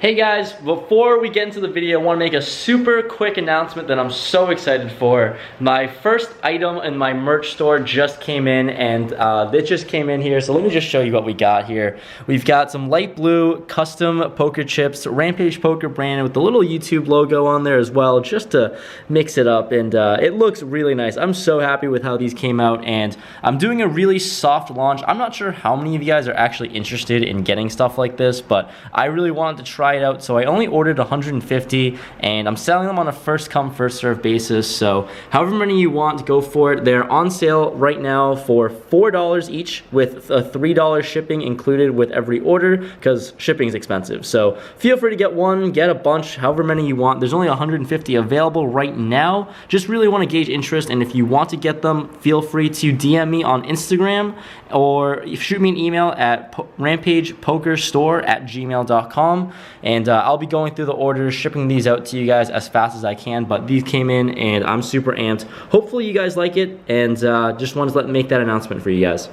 Hey guys, before we get into the video, I want to make a super quick announcement that I'm so excited for. My first item in my merch store just came in, and it just came in here, so let me just show you what we got here. We've got some light blue custom poker chips, Rampage Poker branded with the little YouTube logo on there as well, just to mix it up, and it looks really nice. I'm so happy with how these came out, and I'm doing a really soft launch. I'm not sure how many of you guys are actually interested in getting stuff like this, but I really wanted to try it out, so I only ordered 150 and I'm selling them on a first come first serve basis, so however many you want, go for it. They're on sale right now for $4 each with a $3 shipping included with every order because shipping is expensive. So feel free to get one, get a bunch, however many you want. There's only 150 available right now. Just really want to gauge interest, and if you want to get them, feel free to DM me on Instagram or shoot me an email at rampagepokerstore@gmail.com, and I'll be going through the orders, shipping these out to you guys as fast as I can, but these came in and I'm super amped. Hopefully you guys like it, and just wanted to make that announcement for you guys.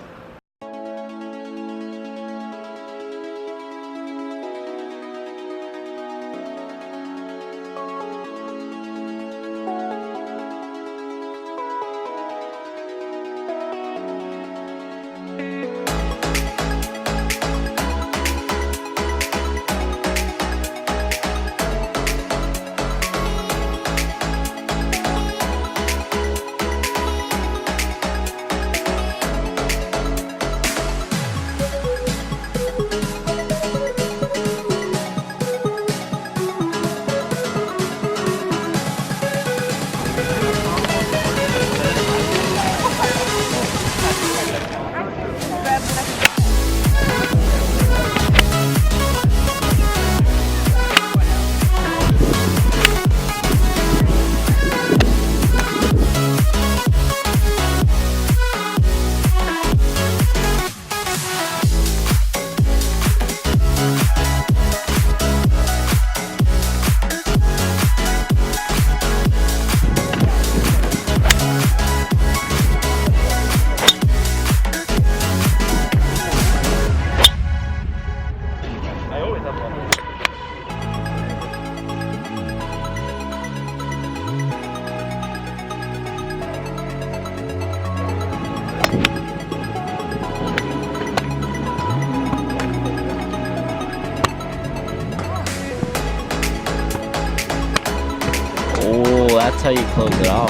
Oh, that's how you close it off.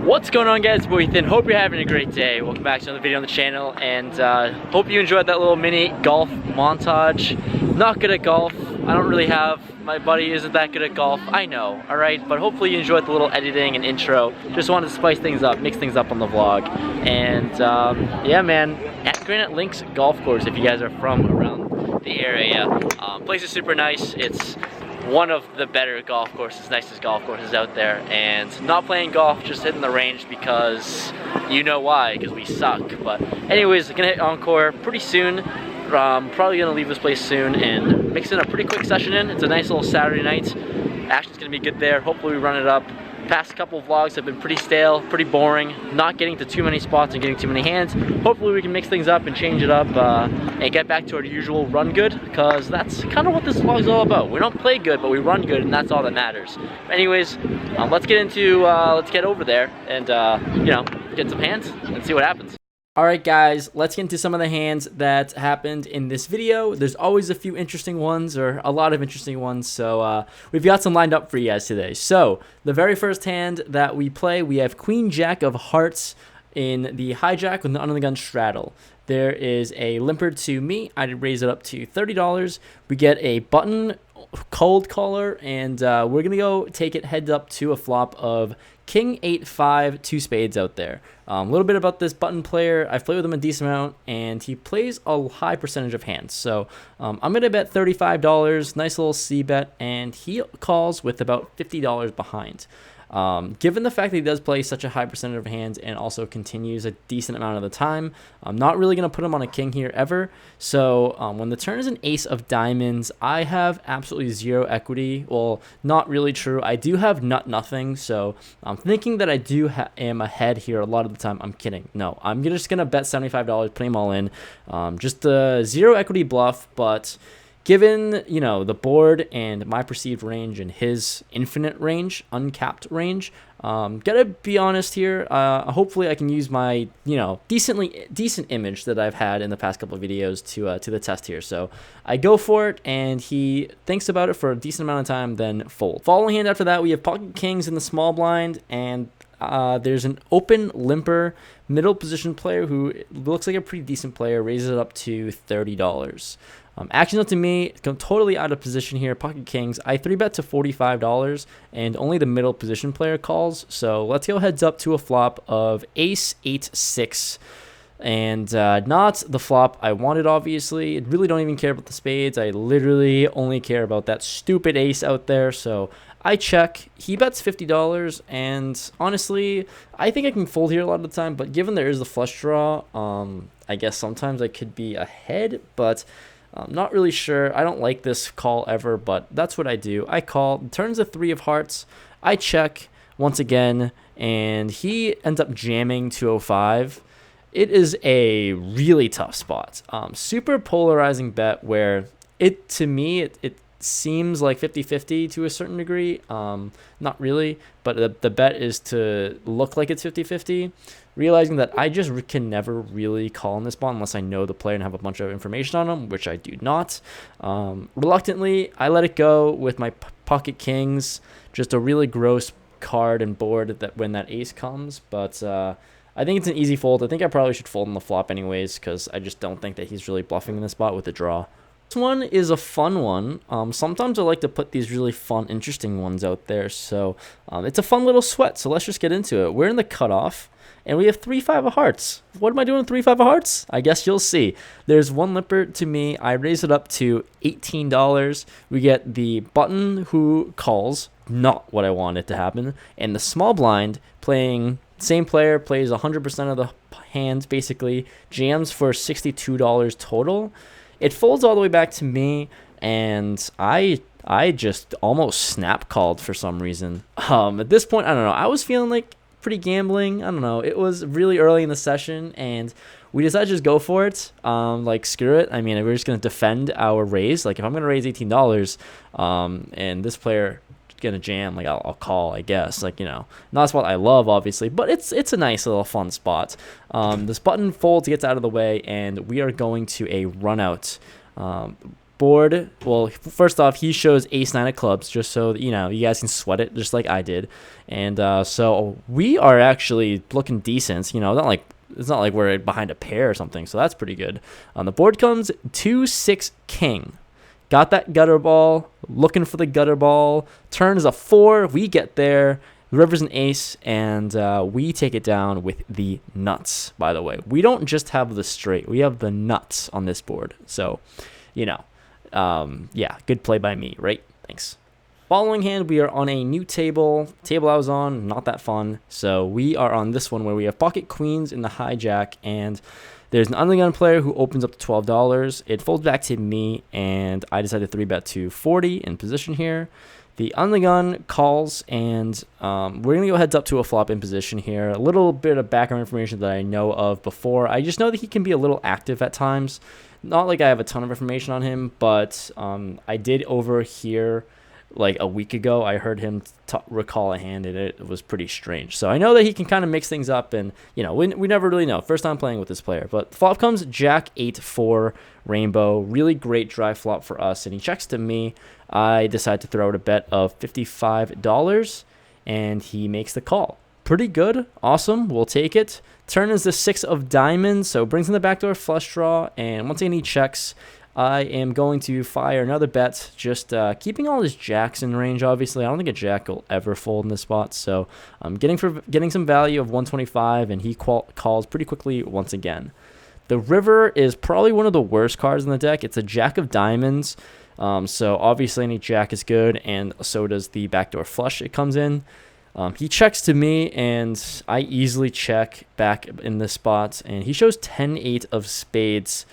What's going on, guys? It's boy Ethan. Hope you're having a great day. Welcome back to another video on the channel, and hope you enjoyed that little mini golf montage. Not good at golf. I don't really have, my buddy isn't that good at golf. I know, alright? But hopefully you enjoyed the little editing and intro. Just wanted to spice things up, mix things up on the vlog. And yeah, man, at Granite Links Golf Course, if you guys are from around the area. Place is super nice. It's one of the better golf courses, nicest golf courses out there. And not playing golf, just hitting the range because you know why, because we suck. But anyways, gonna hit Encore pretty soon. Probably gonna leave this place soon and mix in a pretty quick session in. It's a nice little Saturday night. Action's gonna be good there. Hopefully we run it up. Past couple of vlogs have been pretty stale, pretty boring, not getting to too many spots and getting too many hands. Hopefully we can mix things up and change it up and get back to our usual run good, because that's kind of what this vlog is all about. We don't play good, but we run good, and that's all that matters. Anyways, let's get over there and you know, get some hands and see what happens. Alright guys, let's get into some of the hands that happened in this video. There's always a few interesting ones, or a lot of interesting ones, so we've got some lined up for you guys today. So, the very first hand that we play, we have Queen Jack of Hearts in the hijack with the under the gun straddle. There is a limper to me. I'd raise it up to $30. We get a button cold caller, and we're gonna go take it heads up to a flop of King 8-5, 2 spades out there. A little bit about this button player. I've played with him a decent amount, and he plays a high percentage of hands. So I'm going to bet $35, nice little C bet, and he calls with about $50 behind. Given the fact that he does play such a high percentage of hands and also continues a decent amount of the time, I'm not really going to put him on a king here ever. So when the turn is an ace of diamonds, I have absolutely zero equity. Well, not really true. I do have nothing, so I'm thinking that I am ahead here a lot of the time. I'm kidding. No, I'm just going to bet $75, put him all in. Just a zero equity bluff, but given, you know, the board and my perceived range and his infinite range, uncapped range, gotta be honest here. Hopefully I can use my, you know, decent image that I've had in the past couple of videos to the test here. So I go for it, and he thinks about it for a decent amount of time, then fold. Following hand after that, we have pocket kings in the small blind, and there's an open limper middle position player who looks like a pretty decent player, raises it up to $30. Action's up to me. I'm totally out of position here. Pocket kings. I 3-bet to $45, and only the middle position player calls. So let's go heads up to a flop of ace 8-6, and not the flop I wanted, obviously. I really don't even care about the spades. I literally only care about that stupid ace out there. So I check. He bets $50, and honestly, I think I can fold here a lot of the time. But given there is the flush draw, I guess sometimes I could be ahead, but I'm not really sure. I don't like this call ever, but that's what I do. I call. Turns a 3 of hearts. I check once again, and he ends up jamming 205. It is a really tough spot. Super polarizing bet where to me, it seems like 50-50 to a certain degree. Not really, but the bet is to look like it's 50-50. Realizing that I just can never really call in this spot unless I know the player and have a bunch of information on him, which I do not. Reluctantly, I let it go with my pocket kings. Just a really gross card and board that when that ace comes. But I think it's an easy fold. I think I probably should fold on the flop anyways, because I just don't think that he's really bluffing in this spot with the draw. This one is a fun one. Sometimes I like to put these really fun, interesting ones out there. So it's a fun little sweat. So let's just get into it. We're in the cutoff, and we have 3-5 of hearts. What am I doing with 3-5 of hearts? I guess you'll see. There's one limper to me. I raise it up to $18. We get the button who calls, not what I wanted to happen, and the small blind playing, same player, plays 100% of the hands, basically, jams for $62 total. It folds all the way back to me, and I just almost snap called for some reason. At this point, I don't know. I was feeling like pretty gambling. I don't know. It was really early in the session, and we decided to just go for it. Like, screw it. I mean, we're just going to defend our raise. Like, if I'm going to raise $18, and this player gonna jam, like I'll call, I guess. Like, you know, not a spot I love, obviously, but it's a nice little fun spot. This button folds, gets out of the way, and we are going to a run out board. Well, first off, he shows ace-9 of clubs, just so that, you know, you guys can sweat it just like I did. And so we are actually looking decent. You know, it's not like we're behind a pair or something, so that's pretty good. On the board comes 2-6 king. Got that gutter ball, looking for the gutter ball. Turn is a 4. We get there. The river's an ace, and we take it down with the nuts, by the way. We don't just have the straight. We have the nuts on this board. So, you know, yeah, good play by me, right? Thanks. Following hand, we are on a new table. Table I was on, not that fun. So we are on this one where we have pocket queens in the hijack, and there's an undergun player who opens up to $12. It folds back to me, and I decided to 3-bet to 40 in position here. The undergun calls, and we're going to go heads up to a flop in position here. A little bit of background information that I know of before. I just know that he can be a little active at times. Not like I have a ton of information on him, but I did overhear, like a week ago, I heard him recall a hand, and it was pretty strange. So I know that he can kind of mix things up, and, you know, we never really know. First time playing with this player. But the flop comes Jack 8-4 rainbow. Really great dry flop for us, and he checks to me. I decide to throw out a bet of $55, and he makes the call. Pretty good. Awesome. We'll take it. Turn is the 6 of diamonds, so brings in the backdoor flush draw, and once again he checks. I am going to fire another bet, just keeping all his jacks in range, obviously. I don't think a jack will ever fold in this spot, so I'm getting some value of 125, and he calls pretty quickly once again. The river is probably one of the worst cards in the deck. It's a jack of diamonds, so obviously any jack is good, and so does the backdoor flush it comes in. He checks to me, and I easily check back in this spot, and he shows 10-8 of spades.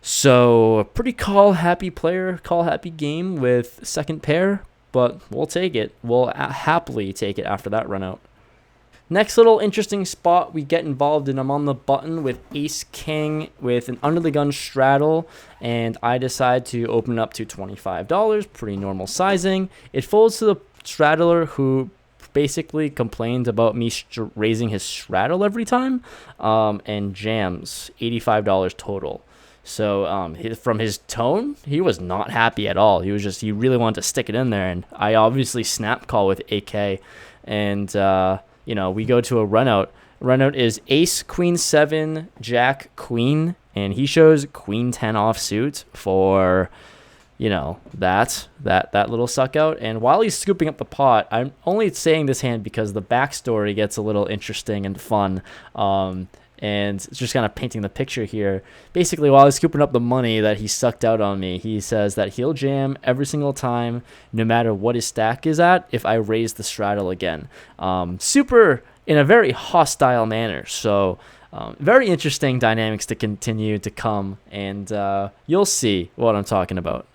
So a pretty call-happy player, call-happy game with second pair, but we'll take it. We'll happily take it after that run out. Next little interesting spot we get involved in, I'm on the button with ace-king with an under-the-gun straddle, and I decide to open up to $25, pretty normal sizing. It folds to the straddler, who basically complained about me raising his straddle every time, and jams $85 total. So from his tone, he was not happy at all. He really wanted to stick it in there, and I obviously snap call with AK, and we go to a run out. Run out is ace, queen 7, jack, queen, and he shows queen 10 offsuit for that little suck out. And while he's scooping up the pot, I'm only saying this hand because the backstory gets a little interesting and fun. And it's just kind of painting the picture here. Basically, while he's scooping up the money that he sucked out on me, he says that he'll jam every single time, no matter what his stack is at, if I raise the straddle again. Super in a very hostile manner. So very interesting dynamics to continue to come, and you'll see what I'm talking about.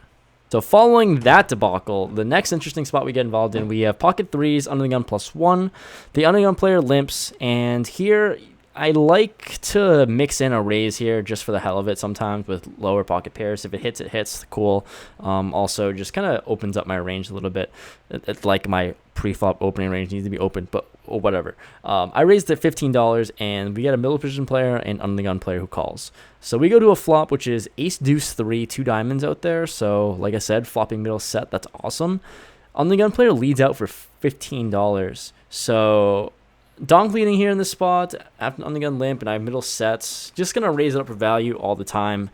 So following that debacle, the next interesting spot we get involved in, we have pocket threes, under the gun +1. The under the gun player limps, and here I like to mix in a raise here just for the hell of it sometimes with lower pocket pairs. If it hits, it hits. Cool. Also, just kind of opens up my range a little bit. It's like my pre-flop opening range needs to be open, but whatever. I raised it $15, and we get a middle position player and under the gun player who calls. So we go to a flop, which is ace, deuce, 3, 2 diamonds out there. So like I said, flopping middle set, that's awesome. Under the gun player leads out for $15. So donk leading here in this spot after on the gun limp, and I have middle sets. Just gonna raise it up for value all the time,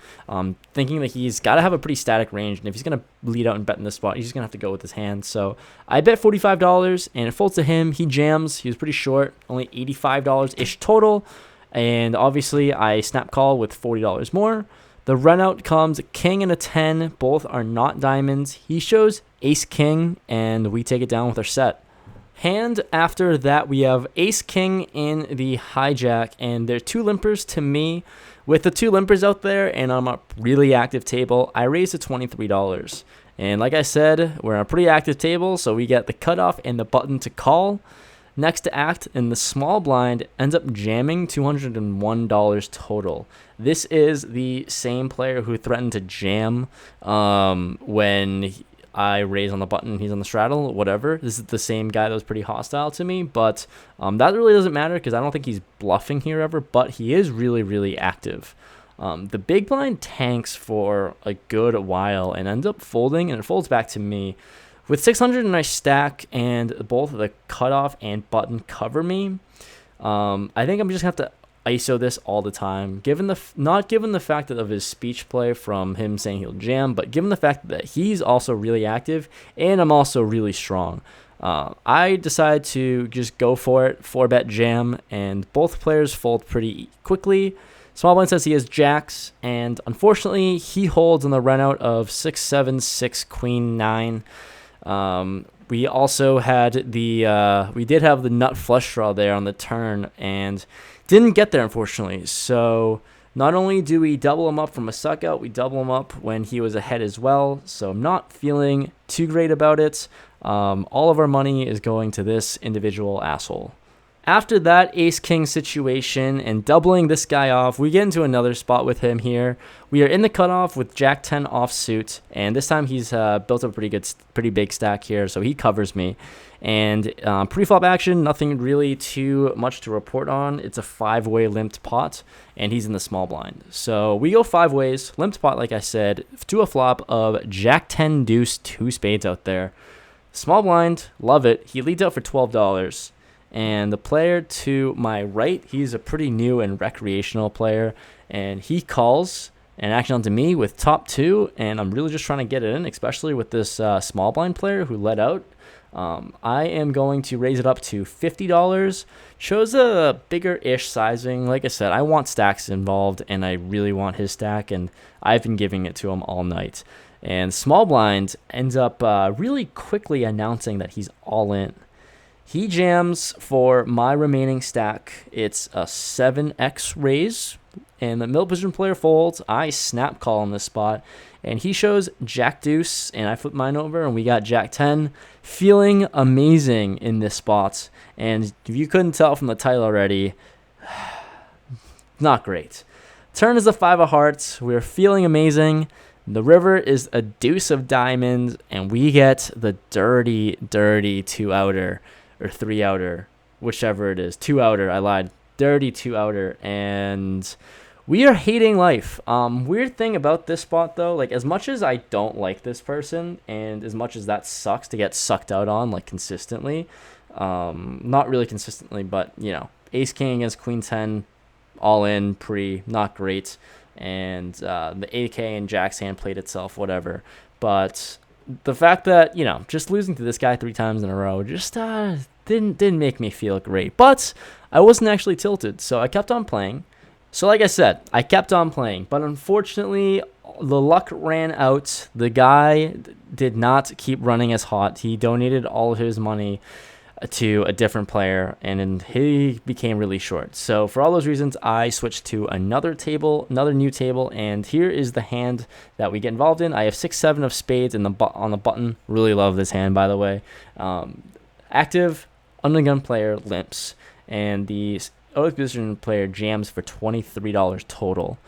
thinking that he's got to have a pretty static range, and if he's gonna lead out and bet in this spot, he's just gonna have to go with his hand. So I bet $45, and it folds to him. He jams. He was pretty short, only $85 ish total, and obviously I snap call with $40 more. The run out comes king and a 10. Both are not diamonds. He shows ace king, and we take it down with our set. Hand after that, we have ace king in the hijack, and there are 2 limpers to me. With the 2 limpers out there and on a really active table, I raised to $23. And like I said, we're on a pretty active table, so we get the cutoff and the button to call. Next to act, and the small blind ends up jamming $201 total. This is the same player who threatened to jam when I raise on the button, he's on the straddle, whatever. This is the same guy that was pretty hostile to me, but that really doesn't matter because I don't think he's bluffing here ever, but he is really, really active. The big blind tanks for a good while and ends up folding, and it folds back to me. With 600 in my stack and both the cutoff and button cover me, I think I'm just going to have to ISO this all the time, not given the fact that of his speech play from him saying he'll jam, but given the fact that he's also really active and I'm also really strong. I decide to just go for it, 4-bet jam, and both players fold pretty quickly. Small blind says he has jacks, and unfortunately he holds on the run out of 6, 7, 6, queen 9. We also had we did have the nut flush draw there on the turn, and didn't get there, unfortunately. So not only do we double him up from a suck out, we double him up when he was ahead as well. So I'm not feeling too great about it. All of our money is going to this individual asshole. After that ace-king situation and doubling this guy off, we get into another spot with him here. We are in the cutoff with jack 10 offsuit, and this time he's built up a pretty big stack here, so he covers me. And pre-flop action, nothing really too much to report on. It's a 5-way limped pot, and he's in the small blind. So we go 5 ways, limped pot, like I said, to a flop of jack 10 deuce, 2 spades out there. Small blind, love it. He leads out for $12. And the player to my right, he's a pretty new and recreational player, and he calls and action onto me with top 2, and I'm really just trying to get it in, especially with this small blind player who led out. I am going to raise it up to $50. Shows a bigger-ish sizing. Like I said, I want stacks involved, and I really want his stack, and I've been giving it to him all night. And small blind ends up really quickly announcing that he's all in. He jams for my remaining stack. It's a 7x raise, and the middle position player folds. I snap call in this spot, and he shows Jack Deuce, and I flip mine over, and we got Jack 10. Feeling amazing in this spot, and if you couldn't tell from the title already, not great. Turn is a 5 of hearts. We're feeling amazing. The river is a deuce of diamonds, and we get the dirty 2-outer. Or 3-outer, whichever it is. 2-outer, I lied. Dirty 2-outer, and we are hating life. Weird thing about this spot, though, like, as much as I don't like this person, and as much as that sucks to get sucked out on, like, consistently, not really consistently, but, you know, ace king against queen 10, all in, not great, and the AK and jack's hand played itself, whatever, but the fact that, you know, just losing to this guy 3 times in a row just didn't make me feel great. But I wasn't actually tilted, so I kept on playing. So like I said, I kept on playing. But unfortunately, the luck ran out. The guy did not keep running as hot. He donated all of his money to a different player, and he became really short. So for all those reasons, I switched to another new table, and here is the hand that we get involved in. I have 6-7 of spades on the button. Really love this hand, by the way. Active undergun player limps, and the other position player jams for $23 total.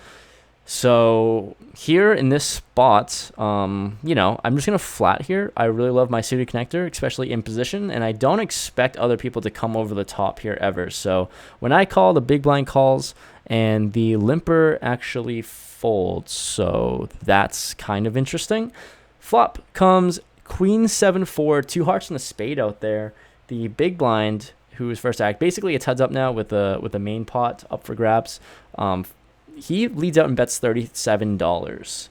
So here in this spot, you know, I'm just going to flat here. I really love my suited connector, especially in position, and I don't expect other people to come over the top here ever. So when I call, the big blind calls, and the limper actually folds. So that's kind of interesting. Flop comes queen 7-4, 2 hearts and a spade out there. The big blind, who is first act, basically it's heads up now with the main pot up for grabs. He leads out and bets $37.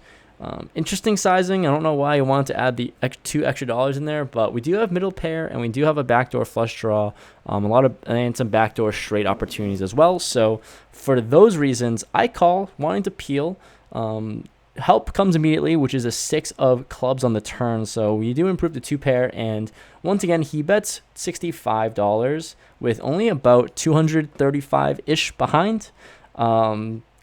Interesting sizing. I don't know why you wanted to add the $2 extra in there, but we do have middle pair, and we do have a backdoor flush draw, and some backdoor straight opportunities as well. So for those reasons, I call, wanting to peel. Help comes immediately, which is a 6 of clubs on the turn. So we do improve the 2 pair, and once again, he bets $65 with only about 235-ish behind.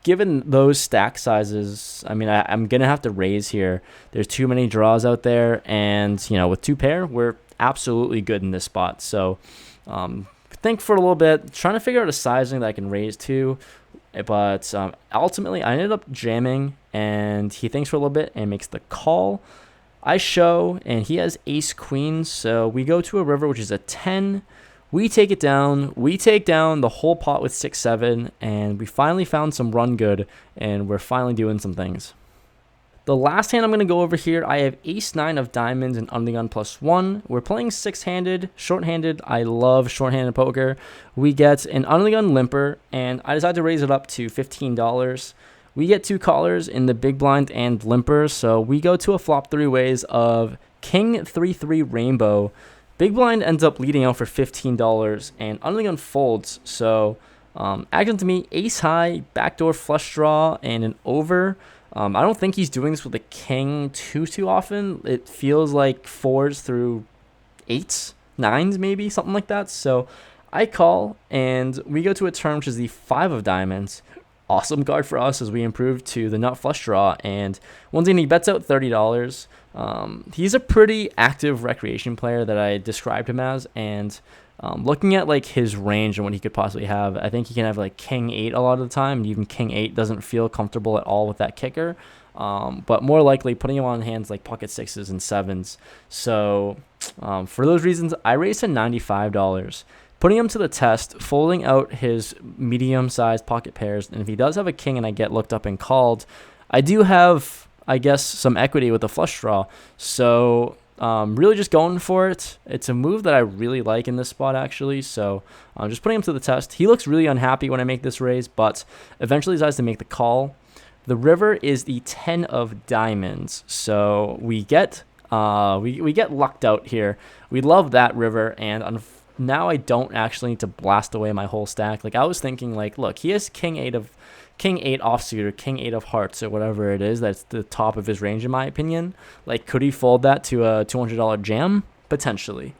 Given those stack sizes, I mean, I'm going to have to raise here. There's too many draws out there, and, you know, with 2 pair, we're absolutely good in this spot. So think for a little bit, trying to figure out a sizing that I can raise to, but ultimately, I ended up jamming, and he thinks for a little bit and makes the call. I show, and he has ace-queen, so we go to a river, which is a 10. We take it down. We take down the whole pot with 6-7, and we finally found some run good, and we're finally doing some things. The last hand I'm going to go over here, I have ace-9 of diamonds and undergun +1. We're playing 6-handed, short-handed. I love short-handed poker. We get an undergun limper, and I decided to raise it up to $15. We get 2 callers in the big blind and limper, so we go to a flop 3 ways of king 3-3 rainbow. Big blind ends up leading out for $15, and undergun folds. So acting to me, ace high, backdoor flush draw, and an over. I don't think he's doing this with a king too often. It feels like 4s through 8s, 9s maybe, something like that. So I call, and we go to a turn, which is the 5 of diamonds. Awesome card for us as we improve to the nut flush draw, and once again he bets out $30. He's a pretty active recreation player that I described him as, and looking at like his range and what he could possibly have, I think he can have like king 8 a lot of the time, and even king 8 doesn't feel comfortable at all with that kicker, but more likely putting him on hands like pocket 6s and 7s. So for those reasons, I raised to $95. Putting him to the test, folding out his medium-sized pocket pairs, and if he does have a king and I get looked up and called, I do have, I guess, some equity with the flush draw. So really just going for it. It's a move that I really like in this spot, actually. So I'm just putting him to the test. He looks really unhappy when I make this raise, but eventually decides to make the call. The river is the 10 of diamonds, so we get lucked out here. We love that river, and now I don't actually need to blast away my whole stack. Like I was thinking, like, look, he has king 8 offsuit or king 8 of hearts or whatever it is. That's the top of his range in my opinion. Like, could he fold that to a $200 jam? Potentially.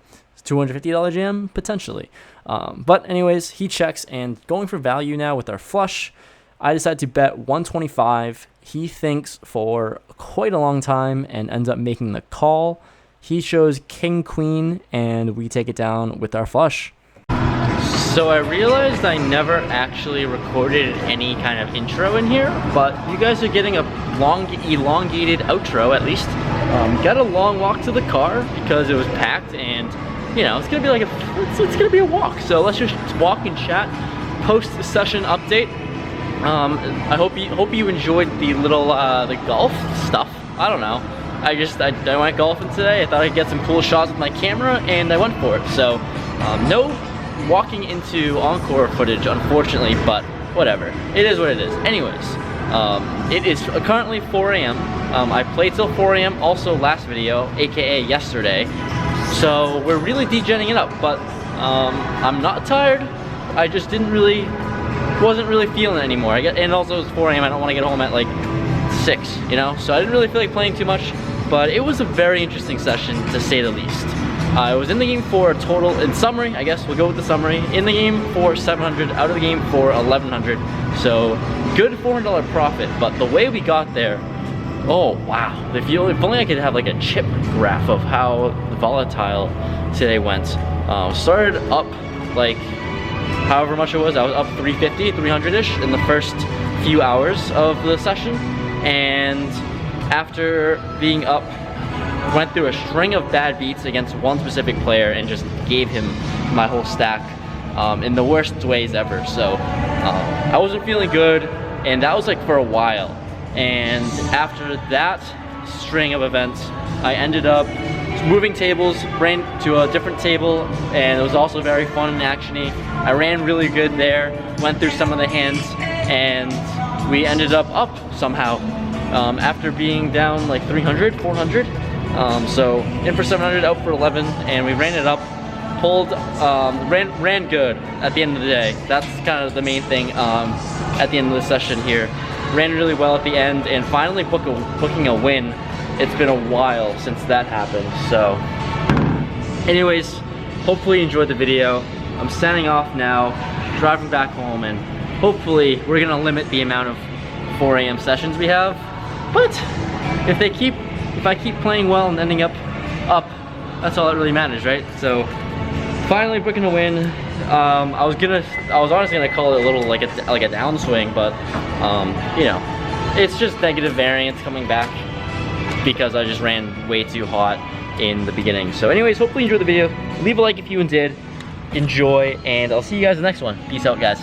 $250 jam, potentially. But anyways, he checks, and going for value now with our flush, I decide to bet 125. He thinks for quite a long time and ends up making the call. He shows king, queen, and we take it down with our flush. So I realized I never actually recorded any kind of intro in here, but you guys are getting a long, elongated outro at least. Got a long walk to the car because it was packed, and you know, it's gonna be like it's gonna be a walk. So let's just walk and chat. Post session update. I hope you enjoyed the little the golf stuff. I don't know. I went golfing today. I thought I'd get some cool shots with my camera, and I went for it. So no walking into Encore footage, unfortunately, but whatever. It is what it is. Anyways, it is currently 4 a.m. I played till 4 a.m. also last video, aka yesterday. So we're really degenning it up, but I'm not tired. I just wasn't really feeling it anymore. And also it's 4 a.m. I don't want to get home at like 6, you know? So I didn't really feel like playing too much, but it was a very interesting session to say the least. I was in the game for a total, in summary, I guess we'll go with the summary, in the game for 700, out of the game for 1100. So good $400 profit, but the way we got there, oh wow. If only I could have like a chip graph of how volatile today went. Started up like however much it was. I was up 350, 300-ish in the first few hours of the session, and after being up, went through a string of bad beats against one specific player and just gave him my whole stack in the worst ways ever. So I wasn't feeling good, and that was like for a while. And after that string of events, I ended up moving tables, ran to a different table, and it was also very fun and actiony. I ran really good there, went through some of the hands, and we ended up somehow after being down like 300, 400. So in for 700, out for 11, and we ran it up, pulled, ran good at the end of the day. That's kind of the main thing at the end of the session here. Ran really well at the end, and finally booking a win. It's been a while since that happened. So anyways, hopefully you enjoyed the video. I'm signing off now, driving back home, and hopefully we're gonna limit the amount of 4 a.m. sessions we have. But if I keep playing well and ending up, that's all that really matters, right? So finally booking a win. I was honestly gonna call it a little like a downswing, but you know, it's just negative variance coming back because I just ran way too hot in the beginning. So anyways, hopefully you enjoyed the video. Leave a like if you did. Enjoy, and I'll see you guys in the next one. Peace out, guys.